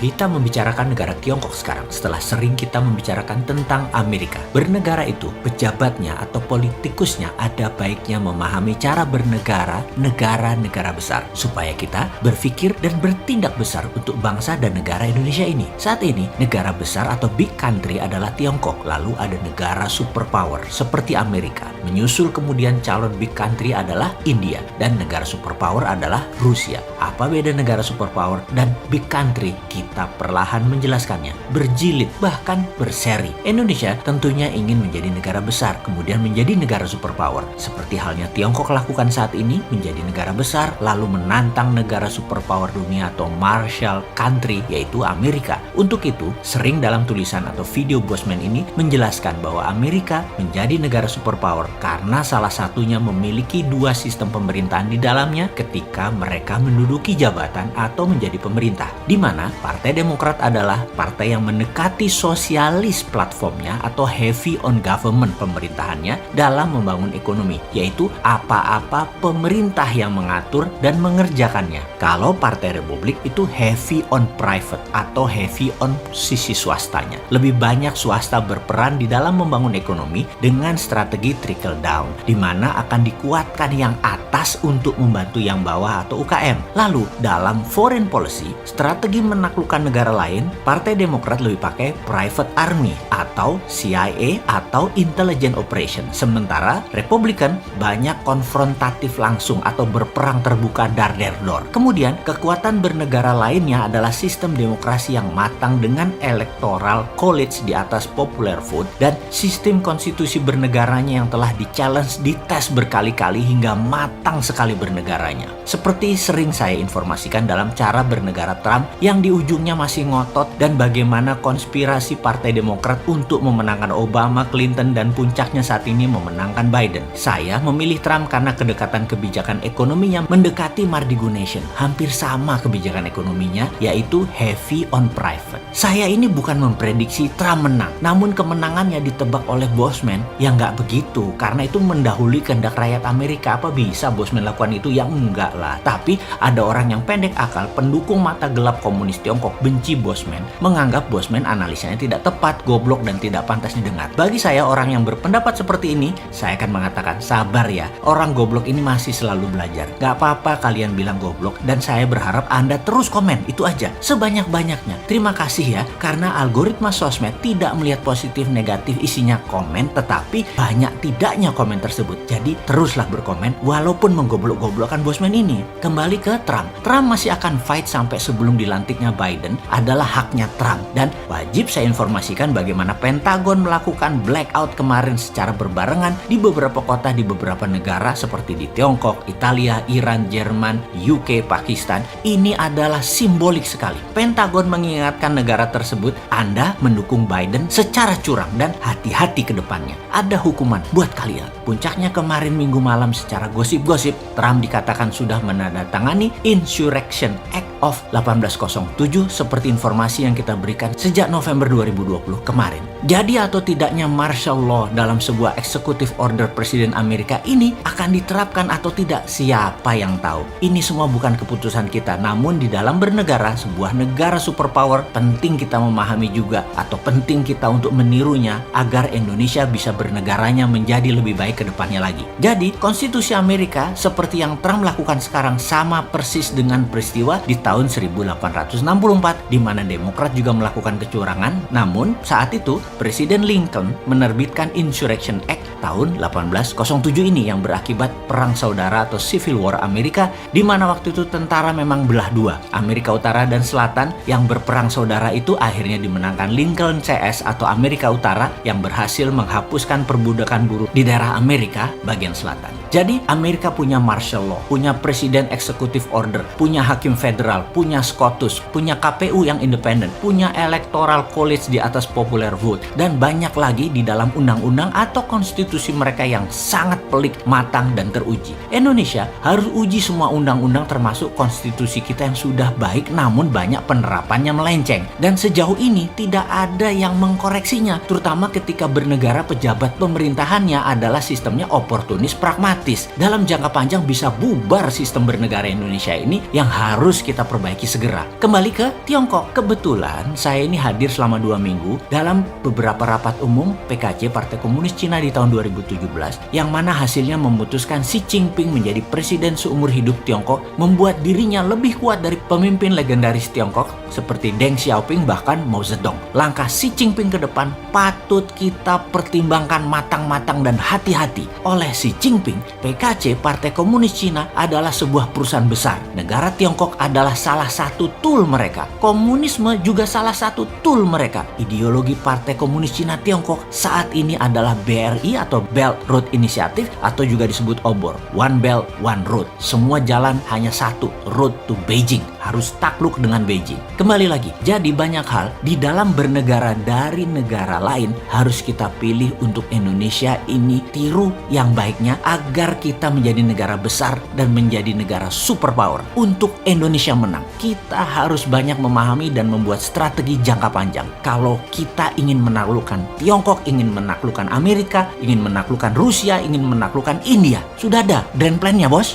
kita membicarakan negara Tiongkok sekarang setelah sering kita membicarakan tentang Amerika. Bernegara itu, pejabatnya atau politikusnya ada baiknya memahami cara bernegara negara-negara besar supaya kita berpikir dan bertindak besar untuk bangsa dan negara Indonesia ini. Saat ini, negara besar atau big country adalah Tiongkok, lalu ada negara superpower seperti Amerika. Menyusul kemudian calon big country adalah India dan negara superpower adalah Rusia. Apa beda negara superpower dan big country? Kita perlahan menjelaskannya, berjilid bahkan berseri. Indonesia tentunya ingin menjadi negara besar, kemudian menjadi negara superpower. Seperti halnya Tiongkok lakukan saat ini, menjadi negara besar, lalu menantang negara superpower dunia atau Marshall Country, yaitu Amerika. Untuk itu, sering dalam tulisan atau video Bosman ini menjelaskan bahwa Amerika menjadi negara superpower karena salah satunya memiliki dua sistem pemerintahan di dalamnya ketika mereka menduduki jabatan atau menjadi pemerintah, di mana Partai Demokrat adalah partai yang mendekati sosialis platformnya atau heavy on government pemerintahannya dalam membangun ekonomi, yaitu apa-apa pemerintah yang mengatur dan mengerjakannya. Kalau Partai Republik itu heavy on private atau heavy on sisi swastanya. Lebih banyak swasta berperan di dalam membangun ekonomi dengan strategi trickle down, di mana akan dikuatkan yang atas untuk membantu yang bawah atau UKM. Lalu dalam foreign policy, strategi menaklukkan negara lain, Partai Demokrat lebih pakai private army atau CIA atau intelligence operation. Sementara Republikan banyak konfrontatif langsung atau berperang terbuka dar der dor. Kemudian kekuatan bernegara lainnya adalah sistem demokrasi yang matang dengan electoral college di atas popular vote dan sistem konstitusi bernegaranya yang telah di-challenge, dites berkali-kali hingga matang sekali bernegaranya. Seperti sering saya informasikan dalam cara bernegara Trump yang di ujungnya masih ngotot dan bagaimana konspirasi Partai Demokrat untuk memenangkan Obama, Clinton, dan puncaknya saat ini memenangkan Biden. Saya memilih Trump karena kedekatan kebijakan ekonominya mendekati Mardigo Nation. Hampir sama kebijakan ekonominya, yaitu heavy on private. Saya ini bukan memprediksi Trump menang, namun kemenangannya ditebak oleh Bosman yang nggak begitu, karena itu mendahului kehendak rakyat Amerika. Apa bisa Bosman lakukan itu? Ya enggak lah. Tapi ada orang yang pendek akal, pendukung mata gelap komunis Tiongkok, benci Bosman, menganggap Bosman analisanya tidak tepat, goblok, dan tidak pantas didengar. Bagi saya, orang yang berpendapat seperti ini, saya akan mengatakan, sabar ya, orang goblok ini masih selalu belajar. Gak apa-apa kalian bilang goblok, dan saya berharap Anda terus komen, itu aja, sebanyak-banyaknya. Terima kasih ya, karena algoritma sosmed tidak melihat positif negatif isinya komen, tetapi banyak tidaknya komen tersebut. Jadi teruslah berkomen, walaupun menggoblok-goblokkan Bosman ini. Kembali ke Trump. Trump masih akan fight sampai sebelum dilantiknya Biden, adalah haknya Trump. Dan wajib saya informasikan bagaimana Pentagon melakukan blackout kemarin secara berbarengan di beberapa kota di beberapa negara seperti di Tiongkok, Italia, Iran, Jerman, UK, Pakistan. Ini adalah simbolik sekali. Pentagon mengingatkan negara tersebut, Anda mendukung Biden secara curang dan hati-hati ke depannya. Ada hukuman buat kalian. Puncaknya kemarin Minggu malam secara gosip-gosip, Trump dikatakan sudah menandatangani Insurrection Act of 1807 seperti informasi yang kita berikan sejak November 2020 kemarin. Jadi atau tidaknya martial law dalam sebuah executive order Presiden Amerika ini akan diterapkan atau tidak, siapa yang tahu. Ini semua bukan keputusan kita, namun di dalam bernegara, sebuah negara superpower, penting kita memahami juga atau penting kita untuk menirunya agar Indonesia bisa bernegaranya menjadi lebih baik ke depannya lagi. Jadi konstitusi Amerika seperti yang Trump lakukan sekarang sama persis dengan peristiwa di tahun 1864 di mana Demokrat juga melakukan kecurangan. Namun saat itu Presiden Lincoln menerbitkan Insurrection Act tahun 1807 ini yang berakibat perang saudara atau Civil War Amerika, di mana waktu itu tentara memang belah dua, Amerika Utara dan Selatan. Yang berperang saudara itu akhirnya dimenangkan Lincoln CS atau Amerika Utara yang berhasil menghapuskan perbudakan buruh di daerah Amerika bagian selatan. Jadi Amerika punya martial law, punya presiden executive order, punya hakim federal, punya SCOTUS, punya KPU yang independen, punya electoral college di atas popular vote, dan banyak lagi di dalam undang-undang atau konstitusi mereka yang sangat pelik, matang, dan teruji. Indonesia harus uji semua undang-undang termasuk konstitusi kita yang sudah baik namun banyak penerapannya melenceng. Dan sejauh ini tidak ada yang mengkoreksinya, terutama ketika bernegara pejabat pemerintahannya adalah sistemnya oportunis pragmatis. Dalam jangka panjang bisa bubar sistem bernegara Indonesia ini yang harus kita perbaiki segera. Kembali ke Tiongkok. Kebetulan saya ini hadir selama 2 minggu dalam beberapa rapat umum PKC Partai Komunis Cina di tahun 2017 yang mana hasilnya memutuskan Xi Jinping menjadi presiden seumur hidup Tiongkok, membuat dirinya lebih kuat dari pemimpin legendaris Tiongkok seperti Deng Xiaoping bahkan Mao Zedong. Langkah Xi Jinping ke depan patut kita pertimbangkan matang-matang dan hati-hati. Oleh Xi Jinping, PKC Partai Komunis Cina adalah sebuah perusahaan besar. Negara Tiongkok adalah salah satu tool mereka. Komunisme juga salah satu tool mereka. Ideologi Partai Komunis Cina Tiongkok saat ini adalah BRI atau Belt Road Initiative atau juga disebut OBOR. One Belt, One Road. Semua jalan hanya satu, road to Beijing. Harus takluk dengan Beijing. Kembali lagi, jadi banyak hal di dalam bernegara dari negara lain harus kita pilih untuk Indonesia ini tiru yang baiknya agar kita menjadi negara besar dan menjadi negara superpower. Untuk Indonesia menang, kita harus banyak memahami dan membuat strategi jangka panjang. Kalau kita ingin menaklukkan Tiongkok, ingin menaklukkan Amerika, ingin menaklukkan Rusia, ingin menaklukkan India, sudah ada grand plan-nya, bos.